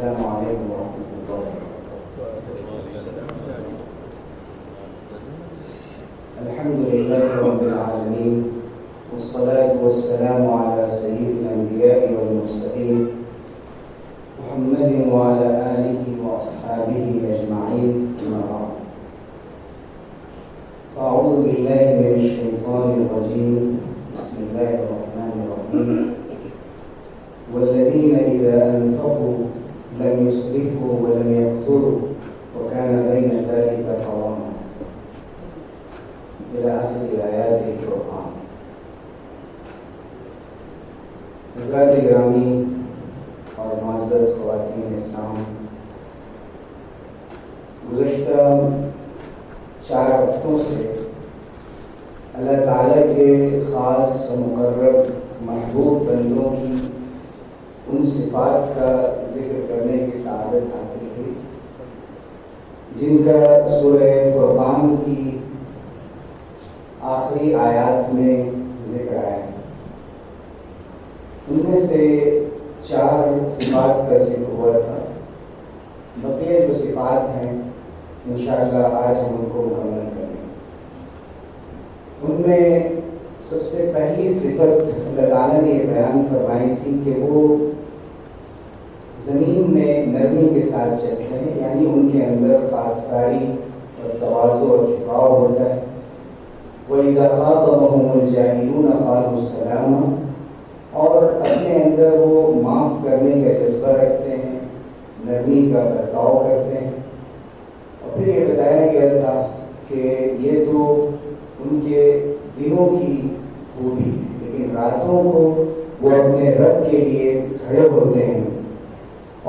السلام علیکم ورحمۃ اللہ وبرکاتہ۔ الحمد للہ رب العالمین والصلاة والسلام على سید الانبیاء والمرسلین محمد وعلى آلہ واصحابہ اجمعین، اما بعد، فاعوذ باللہ من الشیطان الرجیم، بسم اللہ الرحمن الرحیم۔ والذین اذا انفقوا لم يسرفوا ولم يقتروا وكان بين ذلك قواما، الى آخر آیات القرآن۔ حضرات گرامی اور معزز خواتین اسلام، گزشتہ 4 ہفتوں سے اللہ تعالیٰ کے خاص و مقرب محبوب بندوں کی ان صفات کا ذکر کرنے کی سعادت حاصل ہوئی جن کا سورہ فرقان کی آخری آیات میں ذکر آیا ہے۔ ان میں سے 4 صفات کا ذکر ہوا تھا، بقیہ جو صفات ہیں انشاءاللہ آج ہم ان کو مکمل کریں گے۔ ان میں سب سے پہلی صفت اللہ تعالیٰ نے یہ بیان فرمائی تھی کہ وہ زمین میں نرمی کے ساتھ چلتے ہیں، یعنی ان کے اندر خاکساری اور تواضع اور جھکاؤ ہوتا ہے۔ وَإِذَا خَاطَبَهُمُ الْجَاهِلُونَ قَالُوا سَلَامًا، اور اپنے اندر وہ معاف کرنے کا جذبہ رکھتے ہیں، نرمی کا برتاؤ کرتے ہیں۔ اور پھر یہ بتایا گیا تھا کہ یہ تو ان کے دنوں کی خوبی ہے، لیکن راتوں کو وہ اپنے رب کے لیے کھڑے ہوتے ہیں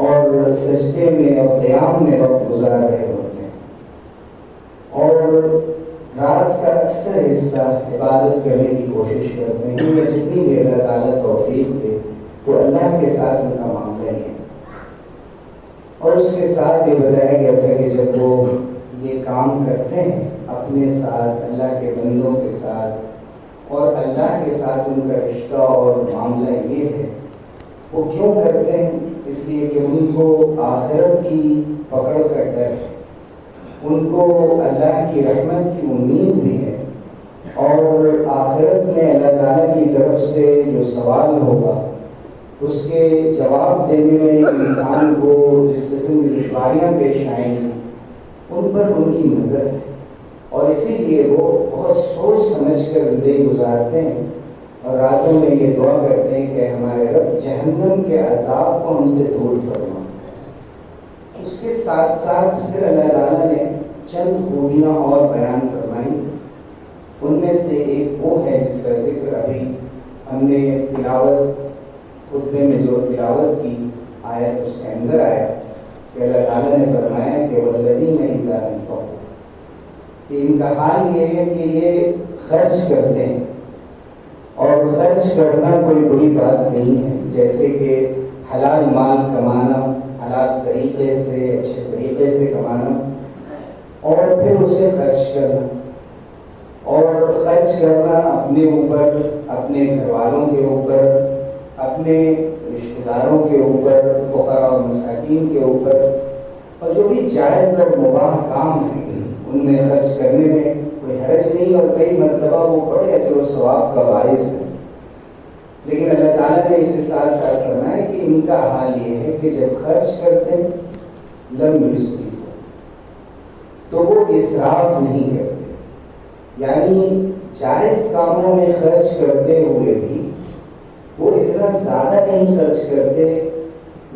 اور سجدے میں اور قیام میں وقت گزار رہے ہوتے ہیں، اور رات کا اکثر حصہ عبادت کرنے کی کوشش کرتے ہیں، یا جتنی بھی اللہ تعالیٰ توفیق دے تو اللہ کے ساتھ ان کا معاملہ ہی ہے۔ اور اس کے ساتھ یہ بتایا گیا تھا کہ جب وہ یہ کام کرتے ہیں اپنے ساتھ، اللہ کے بندوں کے ساتھ، اور اللہ کے ساتھ ان کا رشتہ اور معاملہ یہ ہے، وہ کیوں کرتے ہیں؟ اس لیے کہ ان کو آخرت کی پکڑ کا ڈر ہے، ان کو اللہ کی رحمت کی امید بھی ہے، اور آخرت میں اللہ تعالیٰ کی طرف سے جو سوال ہوگا اس کے جواب دینے میں انسان کو جس قسم کی دشواریاں پیش آئیں گی ان پر ان کی نظر ہے، اور اسی لیے وہ بہت سوچ سمجھ کر زندگی گزارتے ہیں، اور راتوں میں یہ دعا کرتے ہیں کہ ہمارے رب جہنم کے عذاب کو ہم سے دور فرما۔ اس کے ساتھ ساتھ پھر اللہ تعالیٰ نے چند خوبیاں اور بیان فرمائی۔ ان میں سے ایک وہ ہے جس کا ذکر ابھی ہم نے تلاوت خطبے میں جو تلاوت کی آیت اس کے اندر آیا کہ اللہ تعالیٰ نے فرمایا کہ والذین اذا انفقوا، کہ ان کا حال یہ ہے کہ یہ خرچ کرتے ہیں، اور خرچ کرنا کوئی بری بات نہیں ہے، جیسے کہ حلال مال کمانا، حلال طریقے سے، اچھے طریقے سے کمانا، اور پھر اسے خرچ کرنا، اور خرچ کرنا اپنے اوپر، اپنے گھر والوں کے اوپر، اپنے رشتہ داروں کے اوپر، فقراء اور مساکین کے اوپر، اور جو بھی جائز اور مباح کام ہیں ان میں خرچ کرنے میں کوئی حرج نہیں، اور کئی مرتبہ وہ بڑے اجر و ثواب کا باعث ہے۔ لیکن اللہ تعالیٰ نے اس کے ساتھ ساتھ فرمایا کہ ان کا حال یہ ہے کہ جب خرچ کرتے لم یسرفوا، تو وہ اسراف نہیں کرتے، یعنی جائز کاموں میں خرچ کرتے ہوئے بھی وہ اتنا زیادہ نہیں خرچ کرتے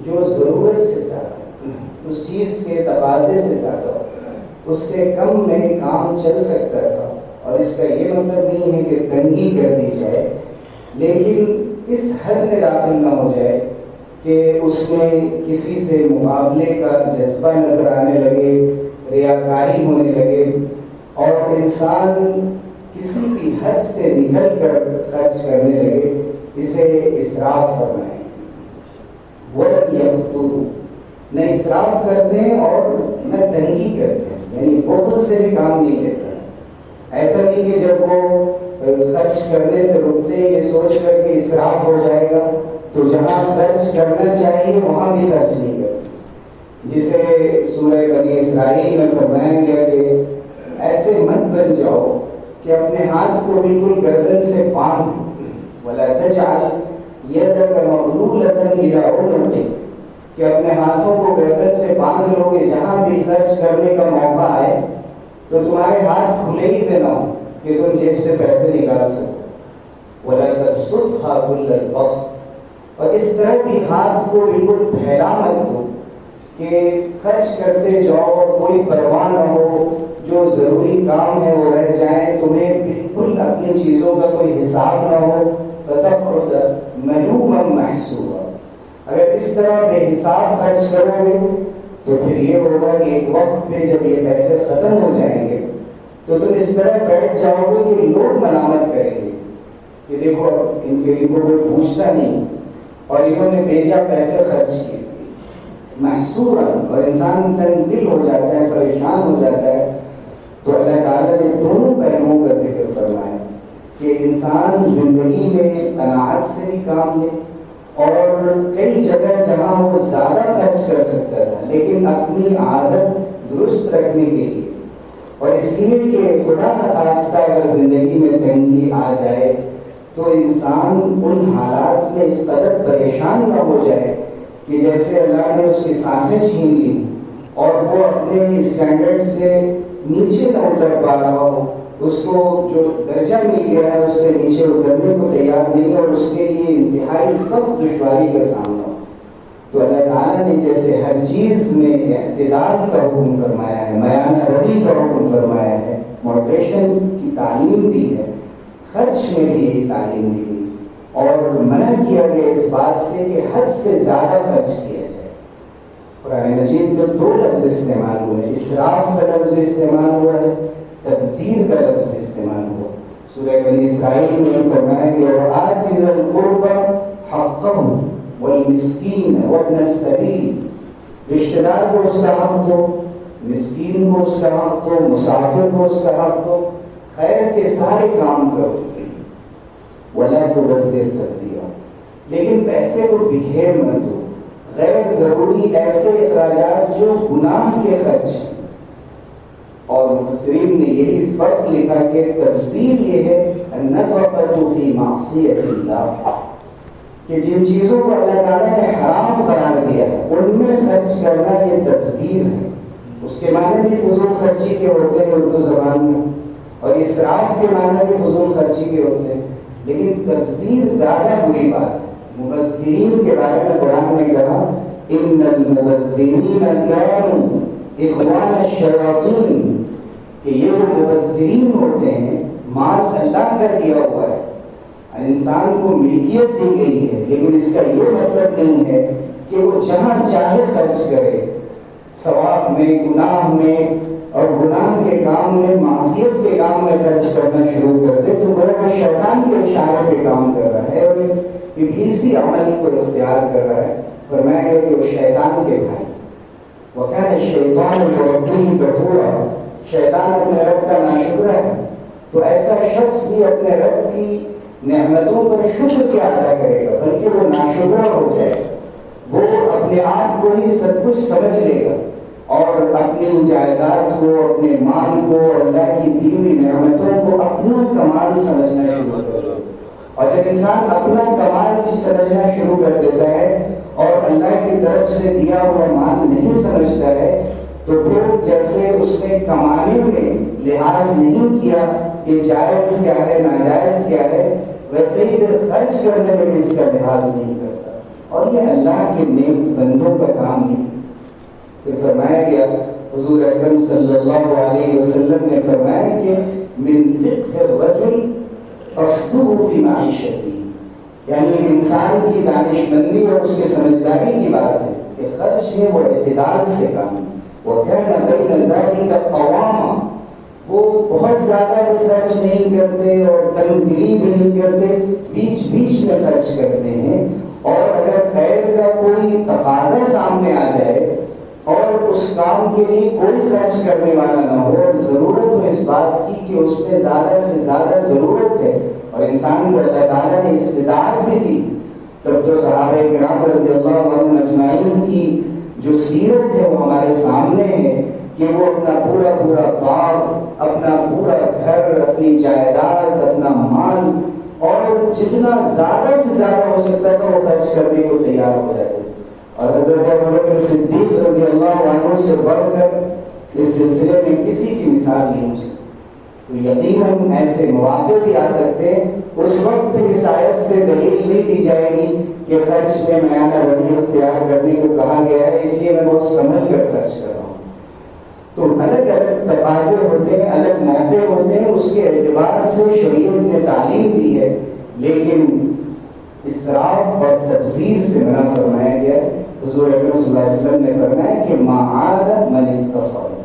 جو ضرورت سے زیادہ، اس چیز کے تقاضے سے زیادہ ہو، اس سے کم میں کام چل سکتا تھا۔ اور اس کا یہ مطلب نہیں ہے کہ تنگی کر دی جائے، لیکن اس حد میں داخل نہ ہو جائے کہ اس میں کسی سے مقابلے کا جذبہ نظر آنے لگے، ریاکاری ہونے لگے، اور انسان کسی بھی حد سے نکل کر خرچ کرنے لگے، اسے اسراف فرمائیں۔ وَلَمْ يَقْتُرُوا، نہ اسراف کرتے ہیں اور نہ تنگی کرتے ہیں، یعنی بخل سے بھی کام نہیں لیتا۔ ایسا نہیں کہ جب وہ خرچ کرنے سے رکتے یہ سوچ کر کہ اسراف ہو جائے گا تو جہاں خرچ کرنا چاہیے وہاں بھی خرچ نہیں کرتے، جسے سورہ بنی اسرائیل میں فرمایا گیا کہ ایسے مت بن جاؤ کہ اپنے ہاتھ کو بالکل گردن سے باندھ وَلَا تَجْعَلْ يَدَكَ مَغْلُولَةً إِلَىٰ عُنُقِكَ کہ اپنے ہاتھوں کو گردن سے باندھ لو کہ جہاں بھی خرچ کرنے کا موقع آئے تو تمہارے ہاتھ کھلے ہی پہ نہ ہو کہ تم جیب سے پیسے نکال سکو وَلَا تَبْسُطْهَا كُلَّ الْبَسْطِ اور اس طرح بھی ہاتھ کو بالکل پھیلا مت دو کہ خرچ کرتے جاؤ اور کوئی پرواہ نہ ہو، جو ضروری کام ہے وہ رہ جائیں، تمہیں بالکل اپنی چیزوں کا کوئی حساب نہ ہو، فَتَقْعُدَ مَلُومًا مَحْسُورًا اگر اس طرح بے حساب خرچ کرو گے تو پھر یہ ہوگا کہ ایک وقت پہ جب یہ پیسے ختم ہو جائیں گے تو تم اس طرح بیٹھ جاؤ گے کہ لوگ ملامت کریں گے کہ دیکھو ان کو کوئی پوچھتا نہیں اور انہوں نے بیجا پیسے خرچ کیے محصورا، اور انسان تنگ دل ہو جاتا ہے، پریشان ہو جاتا ہے۔ تو اللہ تعالیٰ نے دونوں پہلوؤں کا ذکر فرمایا کہ انسان زندگی میں قناعت سے بھی کام لے، اور کئی جگہ جہاں وہ زیادہ خرچ کر سکتا تھا لیکن اپنی عادت درست رکھنے کے لیے، اور اس لیے کہ خدا نخواستہ اگر زندگی میں تنگی آ جائے تو انسان ان حالات میں اس قدر پریشان نہ ہو جائے کہ جیسے اللہ نے اس کی سانسیں چھین لی اور وہ اپنے اسٹینڈرڈ سے نیچے نہ اتر پا رہا ہو، اس کو جو درجہ مل گیا ہے اس سے نیچے اترنے کو تیار نہیں اور اس کے لیے انتہائی سخت دشواری کا سامنا ہو۔ تو اللہ تعالیٰ نے جیسے ہر چیز میں اعتدال کا حکم فرمایا ہے، میانہ روی کا حکم فرمایا ہے، ماڈریشن کی تعلیم دی ہے، خرچ میں بھی یہی تعلیم دی گئی اور منع کیا گیا اس بات سے کہ حد سے زیادہ خرچ کیا جائے۔ قرآن مجید میں دو لفظ استعمال ہوئے ہیں، اسراف کا لفظ بھی استعمال ہوا ہے، تبذیر کا لفظ بھی استعمال ہوا۔ سورہ بنی اسرائیل میں فرمایا گیا وَآتِ ذَا الْقُرْبَى حَقَّهُ وَالْمِسْكِينَ وَابْنَ السَّبِيلِ، رشتہ دار کو اس کا حق دو، مسکین کو اس کا حق دو، مسافر کو اس کا حق دو، خیر کے سارے کام کرو وَلَا تُبَذِّرْ تَبْذِيرًا، لیکن پیسے کو بکھیر مت دو، غیر ضروری ایسے اخراجات جو گناہ کے خرچ ہیں۔ اور مفسرین نے یہی فرق لکھا کہ تبذیر یہ ہے النفقۃ فی معصیۃ اللہ، کہ جن چیزوں کو اللہ تعالیٰ نے حرام قرار دیا ہے ان میں خرچ کرنا یہ تبذیر ہے۔ اس کے معنی بھی فضول خرچی کے ہوتے ہیں اردو زبان میں، اور اسراف کے معنی بھی فضول خرچی کے ہوتے ہیں، لیکن تبذیر زیادہ بری بات ہے۔ مبذرین کے بارے میں قرآن نے کہا ان المبذرین کانوا اخوان الشیاطین، کہ یہ جو مبذرین ہوتے ہیں مال اللہ کا دیا ہوا ہے، انسان کو ملکیت دی گئی ہے، لیکن اس کا یہ مطلب نہیں ہے کہ وہ جہاں چاہے خرچ کرے، ثواب میں، گناہ میں، اور گناہ کے کام میں، معصیت کے کام میں خرچ کرنا شروع کر دے تو وہ شیطان کے اشارے پہ کام کر رہا ہے اور ابلیسی عمل کو اختیار کر رہا ہے۔ فرمایا گیا کہ وہ شیطان کے بھائی، وَكَانَ الشَّيْطَانُ لِرَبِّهِ كَفُورًا، شیطان اپنے رب کا ناشکرہ ہے، تو ایسا شخص بھی اپنے رب کی نعمتوں پر شکر کیا ادا کرے گا بلکہ وہ ناشکرہ ہو جائے، وہ اپنے آپ کو ہی سب کچھ سمجھ لے گا اور اپنی جائیداد کو، اپنے مال کو، اللہ کی دی ہوئی نعمتوں کو اپنا کمال سمجھنا شروع کر دے۔ اور جب انسان اپنا کمال سمجھنا شروع کر دیتا ہے اور اللہ کی طرف سے دیا ہوا مال نہیں سمجھتا ہے تو پھر جیسے اس نے کمانے میں لحاظ نہیں کیا کہ جائز کیا ہے، ناجائز کیا ہے، ویسے ہی پھر خرچ کرنے میں بھی اس کا لحاظ نہیں کرتا، اور یہ اللہ کے نیک بندوں کا کام نہیں۔ پھر فرمایا گیا، حضور اکرم صلی اللہ علیہ وسلم نے فرمایا کہ من فقہ الرجل قصدہ فی معیشتی، یعنی انسان کی دانش مندی اور اس کے سمجھداری کی بات ہے کہ خرچ میں وہ اعتدال سے کام، وَكَانَ بَيْنَ ذَلِكَ قَوَامًا، وہ بہت زیادہ بھی خرچ نہیں کرتے اور تنگ دلی بھی نہیں کرتے، بیچ بیچ میں خرچ کرتے ہیں، اور اگر خیر کا کوئی تقاضا سامنے آ جائے اور اس کام کے لیے کوئی خرچ کرنے والا نہ ہو اور ضرورت ہو اس بات کی کہ اس میں زیادہ سے زیادہ ضرورت ہے اور انسان کو اللہ تعالیٰ نے استطاعت بھی دی، تب تو صحابہ کرام رضی اللہ عنہم اجمعین کی جو سیرت ہے وہ ہمارے سامنے ہے کہ وہ اپنا پورا پورا باغ، اپنا پورا گھر، اپنی جائیداد، اپنا مال اور جتنا زیادہ سے زیادہ ہو سکتا تھا وہ خرچ کرنے کو تیار ہو جاتے. اور حضرت ابوبکر صدیق رضی اللہ عنہ سے بڑھ کر اس سلسلے میں کسی کی مثال نہیں ہو سکتی. تو یقیناً ایسے مواقع بھی آ سکتے ہیں، اس وقت پھر اس آیت سے دلیل نہیں دی جائے گی کہ خرچ میں میانہ روی اختیار کرنے کو کہا گیا ہے اس لیے میں بہت سنبھل کر خرچ کر رہا ہوں. تو الگ الگ تقاضے ہوتے ہیں، الگ موقع ہوتے ہیں، اس کے اعتبار سے شریعت نے تعلیم دی ہے، لیکن اسراف اور تبذیر سے منع فرمایا گیا ہے. حضور اکرم صلی اللہ علیہ وسلم نے فرمایا کہ ما عال من اقتصر،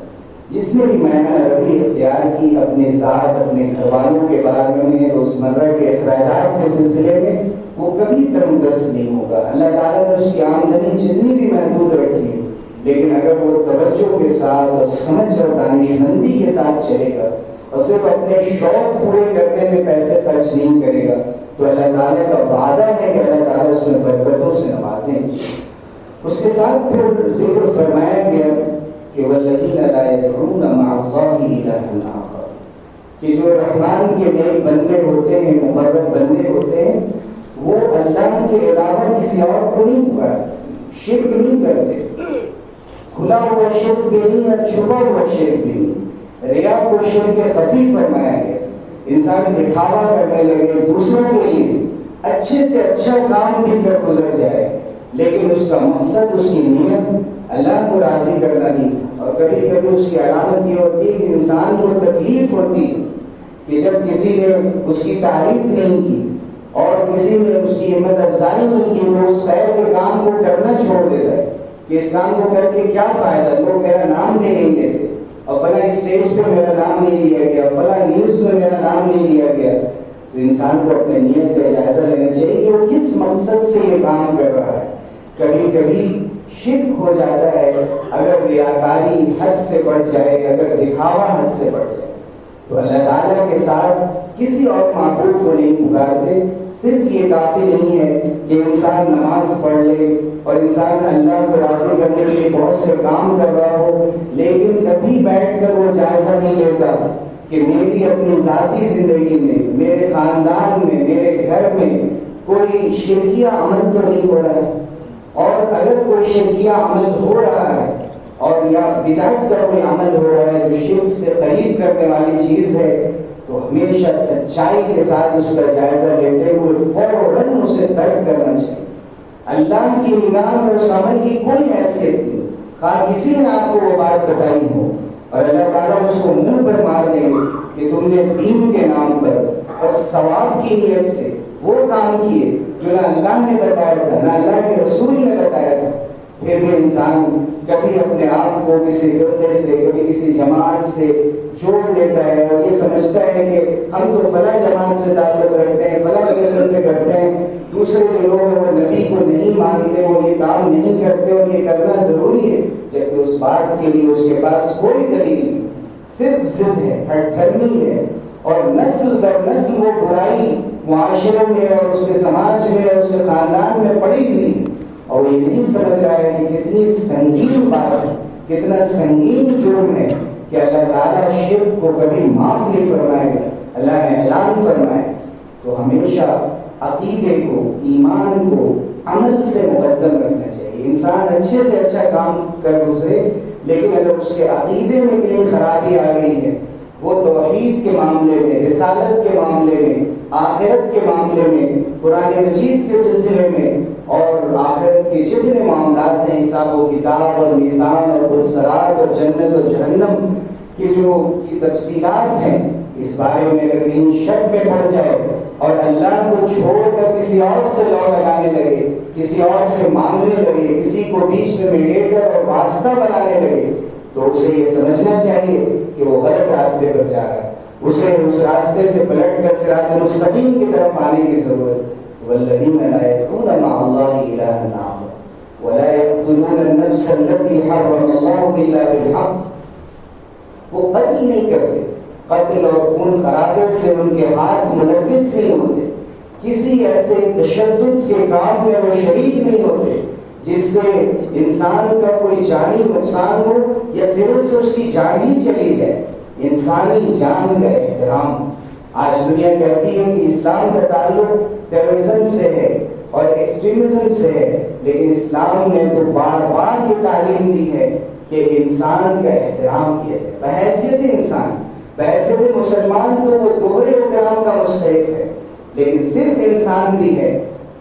جس نے بھی میانہ روی اختیار کی اپنے ذات، اپنے گھر والوں کے بارے میں، روزمرہ کے اخراجات کے سلسلے میں، وہ کبھی تنگدست نہیں ہوگا. اللہ تعالیٰ نے اس کی آمدنی جتنی بھی محدود رکھی ہے، لیکن اگر وہ توجہ کے ساتھ اور سمجھ اور دانش مندی کے ساتھ چلے گا اور صرف اپنے شوق پورے کرنے میں پیسے خرچ نہیں کرے گا تو اللہ تعالیٰ کا وعدہ ہے کہ اللہ تعالیٰ اس میں برکتوں سے نوازیں. اس کے ساتھ پھر ذکر فرمایا گیا کہ والذین لا یدعون مع اللہ الہا آخر، کہ جو رحمان کے نیک بندے ہوتے ہیں، مقرب بندے ہوتے ہیں، وہ اللہ کے علاوہ کسی اور کو نہیں پکارتے، شرک نہیں کرتے. کھلا ہوا شرک بھی نہیں اور چھپا ہوا شرک بھی نہیں. ریا کو شرک خفی فرمایا گیا. انسان دکھاوا کرنے لگے دوسروں کے لیے، اچھے سے اچھا کام بھی کر گزر جائے، لیکن اس کا مقصد، اس کی نیت اللہ کو راضی کرنا نہیں. اور کبھی کبھی اس کی علامت یہ ہوتی ہے کہ انسان کو تکلیف ہوتی ہے کہ جب کسی نے اس کی تعریف نہیں کی اور کسی نے اس کی ہمت افزائی نہیں کی تو اس خیر کے کام کو کرنا چھوڑ دیتا ہے کہ اس کام کو کر کے کیا فائدہ، لوگ میرا نام بھی نہیں لیتے، اور فلاں اسٹیج پہ میرا نام نہیں لیا گیا، فلاں نیوز میں میرا نام نہیں لیا گیا. تو انسان کو اپنے نیت کا جائزہ لینا چاہیے کہ وہ کس مقصد سے یہ کام کر رہا ہے. کبھی کبھی شرک ہو جاتا ہے اگر ریاکاری حد سے بڑھ جائے، اگر دکھاوا حد سے بڑھ جائے. تو اللہ تعالیٰ کے ساتھ کسی اور معبود کو نہیں پکارتے. صرف یہ کافی نہیں ہے کہ انسان نماز پڑھ لے اور انسان اللہ کو راضی کرنے کے لیے بہت سے کام کر رہا ہو، لیکن کبھی بیٹھ کر وہ جائزہ نہیں لیتا کہ میری اپنی ذاتی زندگی میں، میرے خاندان میں، میرے گھر میں کوئی شرکیہ عمل تو نہیں ہو رہا ہے. اور اگر کوئی شرکیہ عمل ہو رہا ہے اور یا بدعت کا کوئی عمل ہو رہا ہے جو شرک سے قریب کرنے والی چیز ہے، تو ہمیشہ سچائی کے ساتھ اس کا جائزہ لیتے ہوئے فوراً اسے ترک کرنا چاہیے. اللہ کی نگاہ میں اس عمل کی کوئی حیثیت نہیں، خواہ کسی نے آپ کو وہ بات بتائی ہو، اور اللہ تعالیٰ اس کو منہ پر مار دیں گے کہ تم نے دین کے نام پر اور ثواب کی نیت سے وہ کام کیے جو نہ اللہ نے بتایا تھا، نہ اللہ کے رسول نے بتایا تھا. پھر بھی انسان کبھی اپنے آپ کو کسی فرقے سے، کبھی کسی جماعت سے جوڑ لیتا ہے اور یہ سمجھتا ہے کہ ہم تو فلاں جماعت سے تعلق رکھتے ہیں، فلاں فرقے سے کرتے ہیں، دوسرے جو لوگ ہیں وہ نبی کو نہیں مانتے، وہ یہ کام نہیں کرتے اور یہ کرنا ضروری ہے، جبکہ اس بات کے لیے اس کے پاس کوئی دلیل نہیں، صرف ضد ہے، ہٹ دھرمی ہے. اور نسل در نسل وہ برائی معاشرے میں اور اس کے سماج میں اور اس کے خاندان میں پڑی ہوئی، اور یہ نہیں سمجھ رہا ہے کہ کتنی سنگین بات ہے، کتنا سنگین جرم ہے کہ اللہ تعالیٰ شرک کو کبھی معاف نہیں فرمائے گا. اللہ نے اعلان فرمائے. تو ہمیشہ عقیدے کو، ایمان کو عمل سے مقدم رکھنا چاہیے. انسان اچھے سے اچھا کام کر گزرے، لیکن اگر اس کے عقیدے میں کہیں خرابی آ گئی ہے، وہ توحید کے معاملے میں، رسالت کے معاملے میں، آخرت کے معاملے میں، قرآن مجید کے سلسلے میں اور آخرت کے جتنے معاملات ہیں، حساب و کتاب اور میزان اور پرسرات اور جنت اور جہنم کی جو تفصیلات ہیں، اس بارے میں اگر کہیں شک میں پڑ جائے اور اللہ کو چھوڑ کر کسی اور سے لو لگانے لگے، کسی اور سے مانگنے لگے، کسی کو بیچ میں میڈیٹر اور واسطہ بنانے لگے، تو اسے یہ سمجھنا چاہیے کہ وہ غلط راستے پر جا رہا ہے. اسے اس راستے سے پلٹ کر صراط مستقیم کی طرف آنے کی ضرورت. والذین لا یدعون مع اللہ الہا آخر ولا یقتلون النفس التي حرم اللہ الا بالحق. وہ قتل نہیں کرتے، قتل اور خون خرابے سے ان کے ہاتھ ملوث نہیں ہوتے، کسی ایسے تشدد کے کام میں وہ شریک نہیں ہوتے جس سے انسان کا کوئی جانی نقصان ہو یا صرف سے اس کی جان ہی چلی جائے. انسانی جان کا احترام. آج دنیا کہتی ہے کہ اسلام کا تعلق ٹیررزم سے ہے اور ایکسٹریمزم سے ہے، لیکن اسلام نے تو بار بار یہ تعلیم دی ہے کہ انسان کا احترام کیا جائے. بحیثیت انسان، بحیثیت مسلمان تو وہ دوہرے احترام کا مستحق ہے، لیکن صرف انسان بھی ہے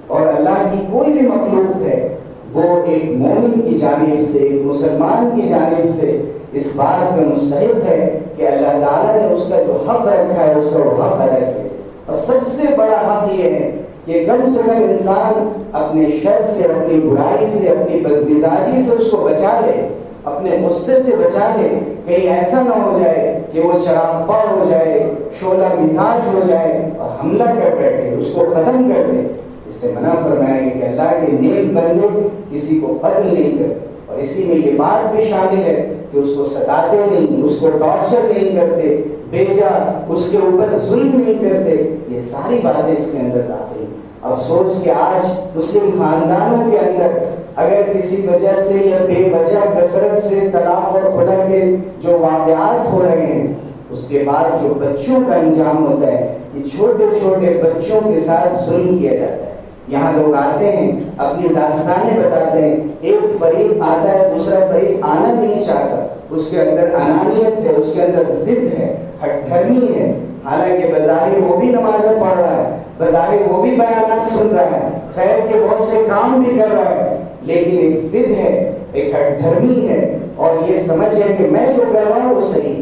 اور اللہ کی کوئی بھی مخلوق ہے وہ ایک مومن کی جانب سے، ایک مسلمان کی جانب سے اس بات کا مستحق ہے کہ اللہ تعالیٰ نے اس کا جو حق رکھا ہے اس کا وہ حق ادا کرے. اور سب سے بڑا حق یہ ہے کہ کم سے کم انسان اپنے شر سے، اپنی برائی سے، اپنی بدمزاجی سے اس کو بچا لے، اپنے غصے سے بچا لے. کہیں ایسا نہ ہو جائے کہ وہ چراغ ہو جائے، شعلہ مزاج ہو جائے اور حملہ کر بیٹھے، اس کو ختم کر دے. اس سے منع فرمایا کہ اللہ کے نیک بندے کسی کو قتل نہیں کرتے. اور اسی میں یہ بات بھی شامل ہے کہ اس کو ستاتے نہیں، اس کو ٹارچر نہیں کرتے، بیجا اس کے اوپر ظلم نہیں کرتے. یہ ساری باتیں اس کے اندر داخل ہیں. افسوس کہ آج مسلم خاندانوں کے اندر اگر کسی وجہ سے یا بے وجہ کثرت سے طلاق اور خلا کے جو واقعات ہو رہے ہیں، اس کے بعد جو بچوں کا انجام ہوتا ہے، یہ چھوٹے چھوٹے بچوں کے ساتھ ظلم کیا جاتا ہے. یہاں لوگ آتے ہیں، اپنی داستانیں بتاتے ہیں. ایک فریق آتا ہے، دوسرا فریق آنا نہیں چاہتا. اس کے اندر انانیت ہے، اس کے اندر ضد ہے، ہٹ دھرمی ہے. حالانکہ بظاہر وہ بھی نمازیں پڑھ رہا ہے، بظاہر وہ بھی بیانات سن رہا ہے، خیر کے بہت سے کام بھی کر رہا ہے، لیکن ایک ضد ہے، ایک ہٹ دھرمی ہے اور یہ سمجھ ہے کہ میں جو کر رہا ہوں وہ صحیح.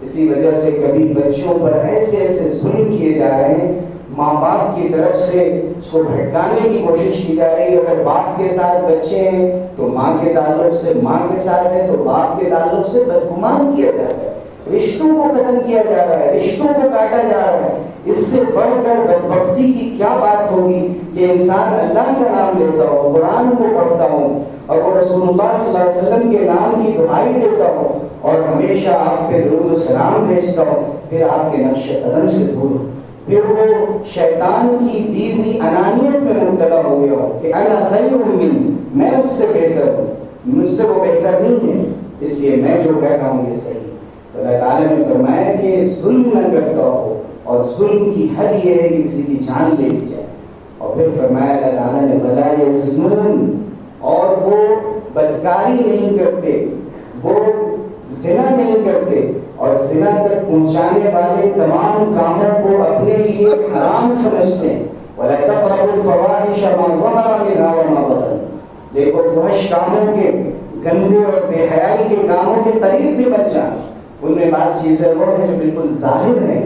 اسی وجہ سے کبھی بچوں پر ایسے ایسے ظلم کیے جا رہے ہیں. ماں باپ کی طرف سے اس کو بھٹکانے کی کوشش کی جا رہی ہے. اگر باپ کے ساتھ بچے ہیں تو ماں کے تعلق سے، ماں کے ساتھ ہے تو باپ کے تعلق سے بدگمان کیا جاتا ہے. رشتوں کو ختم کیا جا رہا ہے، رشتوں کو کاٹا جا رہا ہے. اس سے بڑھ کر بدبختی کی کیا بات ہوگی کہ انسان اللہ کا نام لیتا ہو، قرآن کو پڑھتا ہوں اور وہ رسول اللہ صلی اللہ علیہ وسلم کے نام کی دعائی دیتا ہوں اور ہمیشہ آپ پہ درود و سلام بھیجتا ہوں، پھر آپ کے نقش قدم سے دور، پھر وہ شیطان کی دی ہوئی انانیت میں مبتلا ہو گیا ہو کہ انا خیر منہ، میں اس سے بہتر ہوں، مجھ سے وہ بہتر نہیں ہے، اس لیے میں جو کہہ رہا ہوں یہ صحیح. تو اللہ تعالیٰ نے فرمایا کہ ظلم نہ کرتا ہو، اور ظلم کی حد یہ ہے کہ کسی کی جان لے لی جائے. اور پھر فرمایا اللہ تعالیٰ نے ولا یزنون، اور وہ بدکاری نہیں کرتے، وہ زنا نہیں کرتے اور زنا تک پہنچانے والے تمام کاموں کو اپنے لیے حرام سمجھتے ہیں. وَلَا تَقْرَبُوا الْفَوَاحِشَ مَا ظَهَرَ مِنْهَا وَمَا بَطَنَ، دیکھو فحش کاموں کے، گندے اور بے حیائی کے کاموں کے قریب بھی مت جانا. ان میں بعض چیزیں وہ ہیں جو بالکل ظاہر ہیں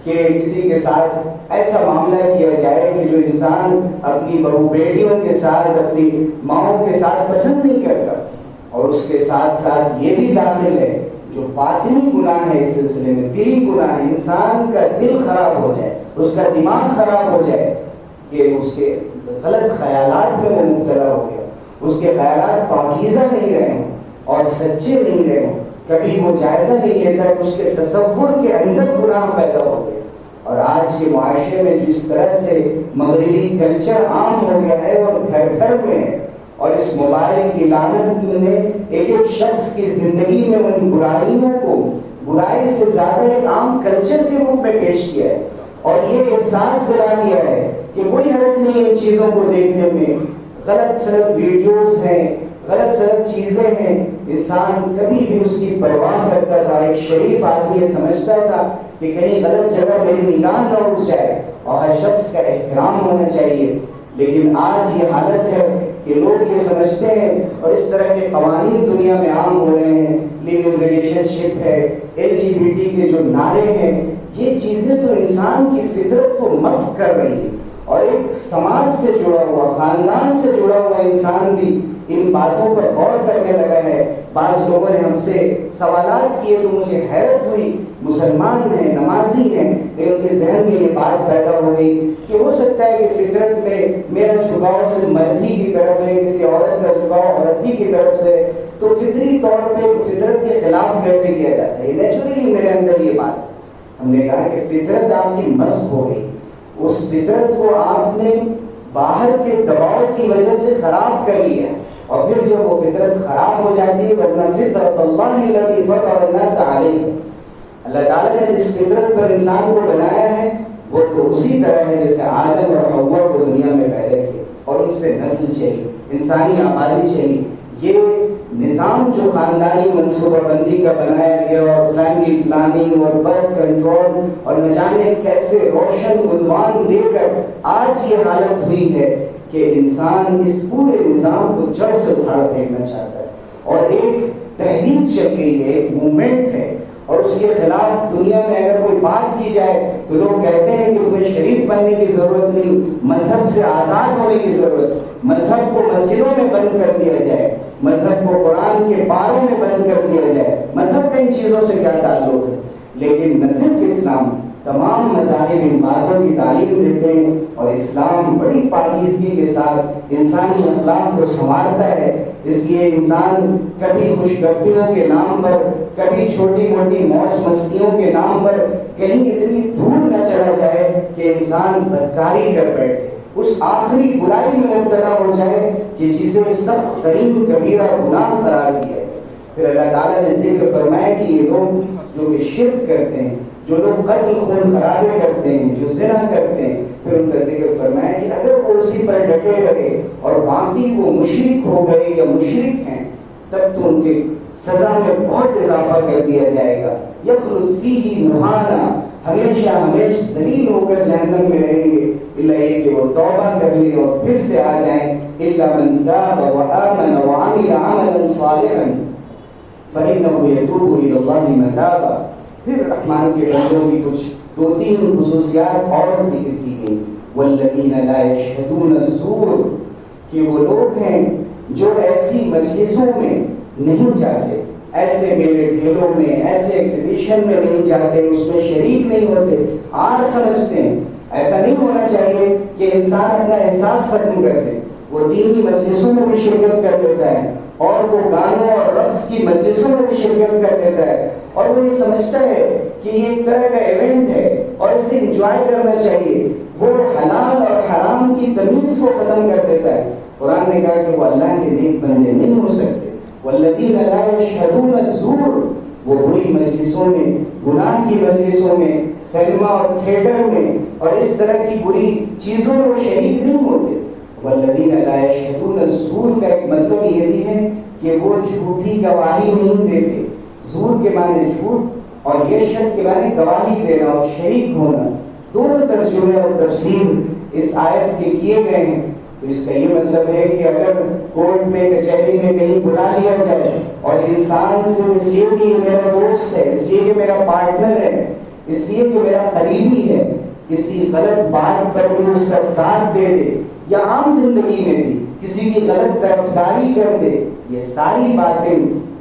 کہ کسی کے ساتھ ایسا معاملہ کیا جائے کہ جو انسان اپنی بہو بیٹیوں کے ساتھ، اپنی ماؤں کے ساتھ پسند نہیں کرتا. اور اس کے ساتھ ساتھ یہ بھی داخل ہے جو باطنی گناہ ہے، اس سلسلے میں دلی گناہ ہے. انسان کا دل خراب ہو جائے، اس کا دماغ خراب ہو جائے کہ اس کے غلط خیالات میں وہ مبتلا ہو گیا، اس کے خیالات پاکیزہ نہیں رہے ہوں اور سچے نہیں رہے ہوں. کبھی وہ جائزہ نہیں لیتا کہ اس کے تصور کے اندر گناہ پیدا ہو گئے. اور آج کے معاشرے میں جس طرح سے مغربی کلچر عام ہو گیا ہے اور گھر گھر میں ہے، اور اس موبائل کی لعنت نے ایک ایک شخص کی زندگی میں ان برائیوں کو برائی سے زیادہ ایک عام کلچر کے روپ میں پیش کیا ہے اور یہ احساس دلا دیا ہے کہ کوئی حرج نہیں ان چیزوں کو دیکھنے میں. غلط سلط ویڈیوز ہیں، غلط سلط چیزیں ہیں، انسان کبھی بھی اس کی پرواہ کرتا تھا. ایک شریف آدمی یہ سمجھتا تھا کہ کہیں غلط جگہ میری نگاہ نہ اٹھ جائے اور ہر شخص کا احترام ہونا چاہیے. لیکن آج یہ حالت ہے کہ لوگ یہ سمجھتے ہیں اور اس طرح کے قوانین دنیا میں عام ہو رہے ہیں. لیو ان ریلیشن شپ ہے، LGBT کے جو نعرے ہیں، یہ چیزیں تو انسان کی فطرت کو مسخ کر رہی ہیں. اور ایک سماج سے جڑا ہوا، خاندان سے جڑا ہوا انسان بھی ان باتوں پر غور کرنے لگا ہے. بعض لوگوں نے ہم سے سوالات کیے تو مجھے حیرت ہوئی. مسلمان ہیں، نمازی ہیں، لیکن ان کے ذہن میں یہ بات پیدا ہو گئی کہ ہو سکتا ہے کہ فطرت میں میرا جھکاؤ سے مردی کی طرف ہے، کسی عورت کا جھکاؤ عورتی کی طرف سے، تو فطری طور پہ فطرت کے خلاف کیسے کیا جاتا ہے؟ نیچرلی میرے اندر یہ بات. ہم نے کہا کہ فطرت آپ کی مسخ ہو گئی، اس فطرت کو آپ نے باہر کے دباؤ کی وجہ سے خراب کر لیا. اور پھر جب وہ فطرت خراب ہو جاتی ہے، ورنہ فطرت اللہ التي فطر الناس علیہ، اللہ تعالیٰ نے جس فطرت پر انسان کو بنایا ہے وہ تو اسی طرح ہے جیسے آدم اور حوا کو دنیا میں پیدا کیا اور ان سے نسل چلی، انسانی آبادی چلی۔ یہ نظام جو خاندانی منصوبہ بندی کا بنایا گیا اور فیملی پلاننگ اور برتھ کنٹرول اور نہ جانے کیسے روشن عنوان دے کر آج یہ حالت ہوئی ہے کہ انسان اس پورے نظام کو جڑ سے اٹھاڑ پھینکنا چاہتا ہے، اور ایک تحریک چل گئی ہے، ایک موومنٹ ہے، اور اس کے خلاف دنیا میں اگر کوئی بات کی جائے تو لوگ کہتے ہیں کہ تمہیں شریف بننے کی ضرورت نہیں، مذہب سے آزاد ہونے کی ضرورت، مذہب کو مسجدوں میں بند کر دیا جائے، مذہب کو قرآن کے پاروں میں بند کر دیا جائے، مذہب کا ان چیزوں سے کیا تعلق ہے؟ لیکن نہ صرف اسلام، تمام مذاہب ان باتوں کی تعلیم دیتے ہیں، اور اسلام بڑی پاکیزگی کے ساتھ انسانی اخلاق کو سنوارتا ہے۔ اس لیے انسان کبھی خوشگپیوں کے نام پر، کبھی چھوٹی موٹی موج مستیوں کے نام پر کہیں اتنی دور نہ چلا جائے کہ انسان بدکاری کر بیٹھے، اس آخری برائی میں مبتلا ہو جائے کہ جسے سخت ترین کبیرہ گناہ قرار دیا ہے۔ پھر اللہ تعالیٰ نے ذکر فرمایا کہ یہ لوگ جو کہ شرک کرتے ہیں، جو لوگ قتل خون خرابے کرتے ہیں، جو زنا کرتے ہیں، پھر ان کا ذکر فرمایا کہ اگر وہ اسی پر ڈٹے رہے اور باقی وہ مشرک ہو گئے یا مشرک ہیں، تب تو ان کے سزا میں بہت اضافہ کر دیا جائے گا۔ یخلد فیہ مہانا، ہمیشہ ہمیشہ ذلیل ہو کر جہنم میں رہیں گے، الا یہ کہ وہ توبہ کر لیں اور پھر سے آ جائیں۔ الا من تاب وآمن وعمل عملا صالحا فإنه يتوب إلى الله متابا۔ پھر رحمان کے بندوں کی کچھ دو تین خصوصیات اور ذکر کی گئی۔ والذین لا یشهدون الزور، کہ وہ لوگ ہیں جو ایسی مجلسوں میں نہیں جاتے، ایسے میلے ڈھیلوں میں، ایسے ایگزیبیشن میں نہیں جاتے، اس میں شریک نہیں ہوتے، آر سمجھتے ہیں۔ ایسا نہیں ہونا چاہیے کہ انسان اپنا احساس ختم کر دے، وہ دینی مجلسوں میں بھی شرکت کر لیتا ہے، اور وہ گانوں اور رقص کی مجلسوں میں بھی شرکت کر لیتا ہے، اور وہ یہ سمجھتا ہے کہ یہ ایک طرح کا ایونٹ ہے اور اسے انجوائے کرنا چاہیے۔ وہ حلال اور حرام کی تمیز کو ختم کر دیتا ہے۔ قرآن نے کہا کہ وہ اللہ کے نیک بندے نہیں ہو سکتے۔ والذین لا یشهدون الزور، وہ بری مجلسوں میں، گناہ کی مجلسوں میں، سینما اور تھیٹر میں اور اس طرح کی بری چیزوں میں وہ شریک نہیں ہوتے۔ والذین لا یشهدون الزور کا ایک مطلب یہ بھی ہے کہ وہ جھوٹی گواہی نہیں دیتے۔ زور کے معنی جھوٹ اور یشہد کے معنی گواہی دینا اور شریک ہونا۔ دونوں ترجمے اور تفسیر اس آیت کے کیے گئے ہیں۔ تو اس کا یہ مطلب ہے کہ اگر کورٹ میں، کچہری میں کہیں بلا لیا جائے اور انسان سے اس لیے کہ یہ میرا دوست ہے، اس لیے کہ میرا پارٹنر ہے، اس لیے کہ میرا قریبی ہے، کسی غلط بات پر بھی اس کا ساتھ دے دے، یا عام زندگی میں بھی کسی کی غلط طرفداری کر دے، یہ ساری باتیں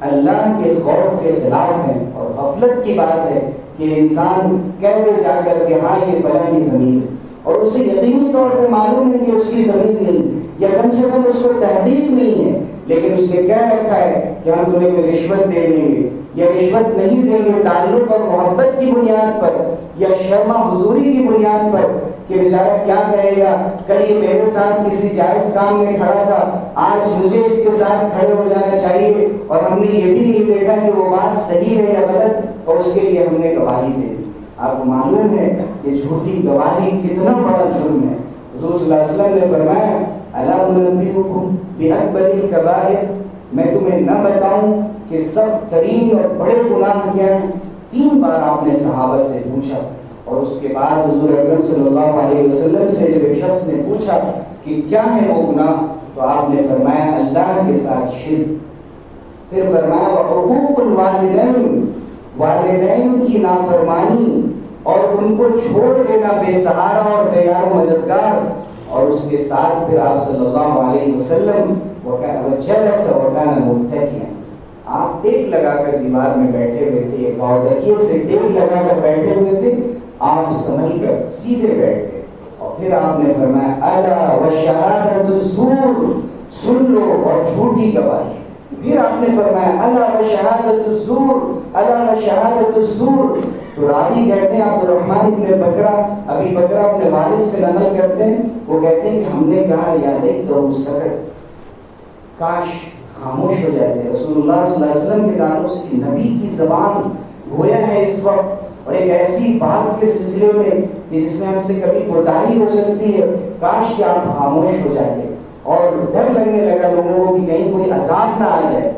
اللہ کے خوف کے خلاف ہیں، اور غفلت کی بات ہے کہ انسان کہہ دے جا کر کہ ہاں یہ فلاں کی زمین ہے، اور اسے یقینی طور پہ معلوم ہے کہ اس کی زمین نہیں، یا کم سے کم اس کو تحقیق نہیں ہے، لیکن اس نے کہہ رکھا ہے کہ ہم تمہیں کوئی رشوت دے دیں گے، یا رشوت نہیں دیں گے تعلق اور محبت کی بنیاد پر، یا شرما حضوری کی بنیاد پر، کہ بیچارہ کیا کہے گا، کل یہ میرے ساتھ کسی جائز کام میں کھڑا تھا، آج مجھے اس کے ساتھ کھڑے ہو جانا چاہیے، اور ہم نے یہ بھی نہیں دیکھا کہ وہ بات صحیح ہے یا غلط، اور اس کے لیے ہم نے گواہی دے دی۔ آپ کو معلوم ہے کہ جھوٹی گواہی کتنا بڑا جرم ہے۔ حضور صلی اللہ علیہ وسلم نے فرمایا الا انبئکم باکبر الکبائر، میں تمہیں نہ بتاؤں کہ سخت ترین اور بڑے گناہ کیا ہیں؟ 3 بار آپ نے صحابہ سے پوچھا، اور اس کے بعد حضور اکرم صلی اللہ علیہ وسلم سے جب ایک شخص نے پوچھا کہ کیا ہے وہ گناہ، تو آپ نے فرمایا اللہ کے ساتھ شرک، پھر فرمایا وعقوق الوالدین، والدین کی نافرمانی اور ان کو چھوڑ دینا بے سہارا اور بے یار و مددگار، اور اس کے ساتھ پھر آپ صلی اللہ علیہ وسلم وجلس وکان متکئا، آپ ٹیک لگا کر دیوار میں بیٹھے ہوئے تھے، ایک اور تکیے سے ٹیک لگا کر بیٹھے ہوئے تھے، آپ سنبھل کر سیدھے بیٹھ گئے، اور پھر آپ نے فرمایا الا وشہادۃ الزور، سن لو اور جھوٹی گواہی، پھر آپ نے فرمایا الا وشہادۃ الزور، الا وشہادۃ الزور۔ تو راوی کہتے ہیں عبد الرحمن ابن بکرہ، ابی بکرہ اپنے والد سے نقل کرتے ہیں، وہ کہتے ہیں کہ ہم نے کہا یا لیتہ سکت، کاش خاموش ہو جاتے. رسول اللہ صلی اللہ علیہ وسلم کے تعلق سے نبی کی زبان گویا ہے اس وقت، اور ایک ایسی بات کے سلسلے میں کہ جس میں ہم سے کبھی کوتاہی ہو سکتی ہے، کاش کہ آپ خاموش ہو جاتے. اور ڈر لگنے لگا لوگوں کو کہ کہیں کوئی عذاب نہ آ جائے.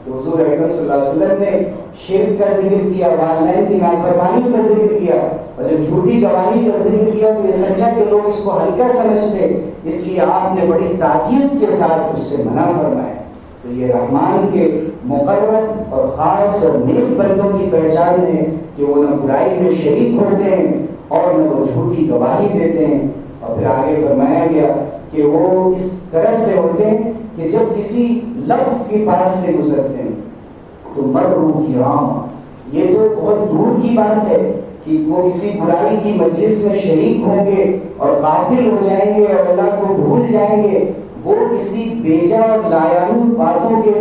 تو حضور اکرم صلی اللہ علیہ وسلم نے شرک کا ذکر کیا، والدین کی نافرمانی کا ذکر کیا، اور جب جھوٹی گواہی کا ذکر کیا تو یہ سمجھا کہ لوگ اس کو ہلکا سمجھتے، اس لیے آپ نے بڑی تاکید کے ساتھ اس سے منع فرمایا. تو یہ رحمان کے مقرب اور خاص اور نیک بندوں کی پہچان ہے کہ وہ نہ برائی میں شریک ہوتے ہیں اور نہ وہ جھوٹی گواہی دیتے ہیں. اور پھر آگے فرمایا گیا کہ وہ اس طرح سے ہوتے ہیں کہ جب کسی لفظ کے پاس سے گزرتے ہیں تو مروا کراما. یہ تو بہت دور کی بات ہے کہ وہ کسی برائی کی مجلس میں شریک ہوں گے اور قاتل ہو جائیں گے اور اللہ کو بھول جائیں گے. وہ کسی بیجا اور لایعنی باتوں کے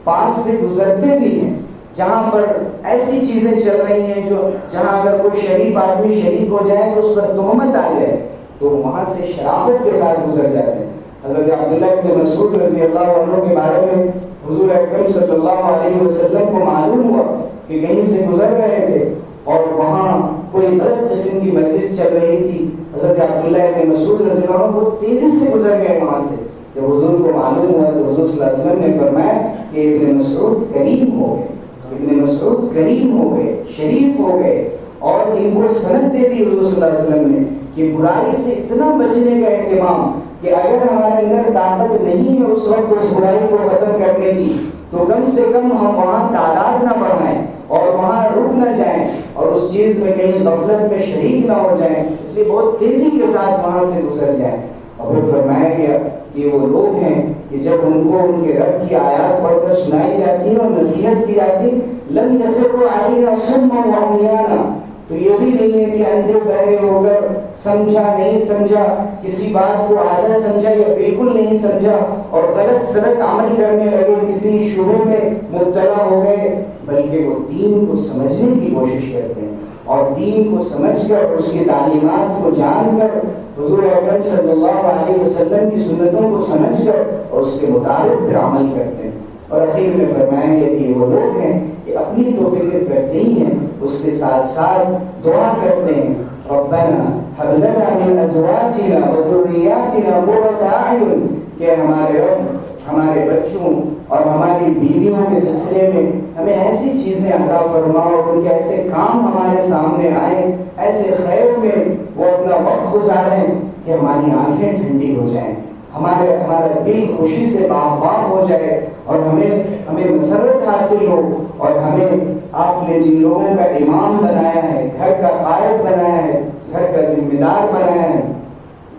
پاس سے گزرتے بھی ہیں جہاں پر ایسی چیزیں چل رہی ہیں جو جہاں اگر کوئی شریف آدمی شریک ہو جائے تو اس پر تہمت آ جائے تو وہاں سے شرافت کے ساتھ گزر جاتے ہیں. حضرت عبداللہ ابن مسعود رضی اللہ عنہ کے بارے میں حضور اکرم صلی اللہ علیہ وسلم کو معلوم ہوا کہ کہیں سے گزر رہے تھے اور وہاں کوئی غلط قسم کی مجلس چل رہی تھی. حضرت عبداللہ ابن مسعود رضی اللہ عنہ کو تیزی سے گزر گئے وہاں سے. جب حضور کو معلوم ہوا تو حضور صلی اللہ علیہ وسلم نے فرمایا کہ ابن مسعود کریم ہو گئے، ابن مسعود کریم ہو گئے، شریف ہو گئے. اور ان کو سند دے دی حضور صلی اللہ علیہ وسلم نے کہ برائی سے اتنا بچنے کا اہتمام کہ اگر ہمارے اندر طاقت نہیں ہے اس وقت اس برائی کو ختم کرنے کی تو کم سے کم ہم وہاں تعداد نہ بڑھائیں اور وہاں رک نہ جائیں اور اس چیز میں کہیں غفلت میں شریک نہ ہو جائیں، اس لیے بہت تیزی کے ساتھ وہاں سے گزر جائیں. اور پھر فرمایا گیا کہ وہ لوگ ہیں کہ جب ان کو ان کے رب کی آیات پڑھ کر سنائی جاتی ہے اور نصیحت کی جاتی لم یخروا علیہا صما وعمیانا، تو یہ بھی نہیں ہے کہ اندھے بہرے ہو کر سمجھا نہیں سمجھا، کسی بات کو آدھا سمجھا یا بالکل نہیں سمجھا اور غلط سلط عمل کرنے لگے، کسی شبہ میں مبتلا ہو گئے، بلکہ وہ دین کو سمجھنے کی کوشش کرتے ہیں اور دین کو سمجھ کر اس کی تعلیمات کو جان کر حضور اکرم صلی اللہ علیہ وسلم کی سنتوں کو سمجھ کر اور اس کے مطابق پھر عمل کرتے ہیں. اور اخیر میں فرمائیں گے کہ وہ لوگ ہیں کہ اپنی تو فکر کرتے ہی ہیں، اس کے ساتھ ساتھ دعا کرتے ہیں ربنا هب لنا من ازواجنا وذرياتنا قرة اعین، کہ ہمارے رب ہمارے بچوں اور ہماری بیویوں کے سلسلے میں ہمیں ایسی چیزیں عطا فرماؤ اور ان کے ایسے کام ہمارے سامنے آئیں، ایسے خیر میں وہ اپنا وقت گزاریں کہ ہماری آنکھیں ٹھنڈی ہو جائیں، ہمارا دل خوشی سے باغ ہو جائے اور ہمیں مسرت حاصل ہو. اور ہمیں آپ نے جن لوگوں کا امام بنایا ہے، گھر کا قائد بنایا ہے، گھر کا ذمہ دار بنایا ہے،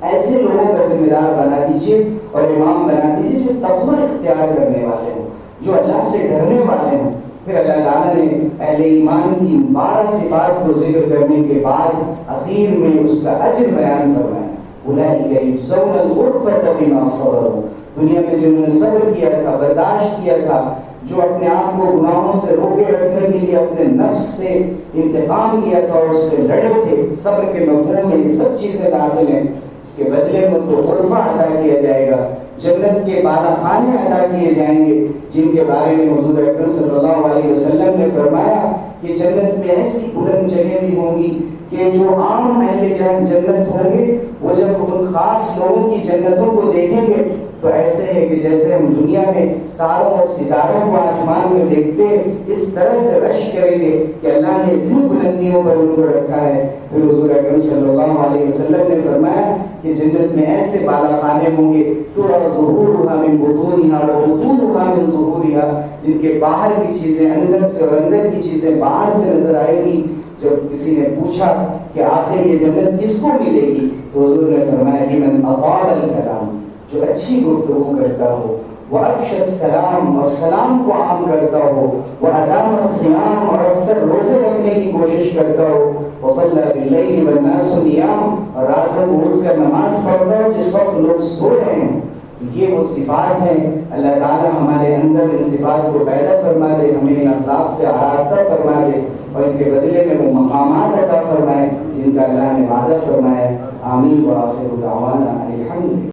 ایسے لوگوں کا ذمہ دار بنا دیجیے اور امام بنا دیجیے جو تقوی اختیار کرنے والے ہوں، جو اللہ سے ڈرنے والے ہوں. پھر اللہ تعالیٰ نے اہل ایمان کی 12 صفات کو ذکر کرنے کے بعد آخر میں اس کا اجر بیان فرمایا. اولئک یجزون الغرفۃ بما صبروا، دنیا میں جنہوں نے صبر کیا تھا، برداشت کیا تھا، جو اپنے آپ کو گناہوں سے روکے رکھنے کے لیے اپنے نفس سے انتقام لیا تھا اور اس سے لڑے تھے، صبر کے مفہوم میں یہ سب چیزیں داخل ہیں. اس کے بدلے میں تو غرفہ عطا کیا جائے گا، جنت کے بالا خانے عطا کیے جائیں گے جن کے بارے میں حضور اکرم صلی اللہ علیہ وسلم نے فرمایا کہ جنت میں ایسی بلند جگہیں بھی ہوں گی کہ جو عام اہل جنت ہوں گے وہ جب ان خاص لوگوں کی جنتوں کو دیکھیں گے تو ایسے ہے کہ جیسے ہم دنیا میں تاروں اور ستاروں کو آسمان میں دیکھتے ہیں اس طرح سے رش کریں گے کہ اللہ نے اتنی بلندیوں پر ان کو رکھا ہے. پھر حضور اکرم صلی اللہ علیہ وسلم نے فرمایا کہ جنت میں ایسے بالا خانے ہوں گے ترى ظهورها من بطونها وبطونها من ظهورها، جن کے باہر کی چیزیں اندر سے اور اندر کی چیزیں باہر سے نظر آئے گی. جب کسی نے پوچھا کہ آخر یہ جنت کس کو ملے گی تو حضور نے فرمایا لمن اطال الکلام، جو اچھی گفتگو کرتا ہو، وَأَفْشَ السَّلَامَ، اور سلام کو عام کرتا ہو، وَأَدَامَ الصِّيَامَ، اور اکثر روزے رکھنے کی کوشش کرتا ہو، وَصَلَّى بِاللَّيْلِ وَالنَّاسُ نِيَامٌ، اور رات کو اٹھ کر نماز پڑھتا ہو جس وقت لوگ سو رہے ہیں. یہ وہ صفات ہیں. اللہ تعالیٰ ہمارے اندر ان صفات کو پیدا فرما دے، ہمیں ان اخلاق سے آراستہ فرما دے اور ان کے بدلے میں وہ مقامات عطا فرمائے جن کا اللہ نے وعدہ فرمایا. آمین. وآخر دعوانا الحمد.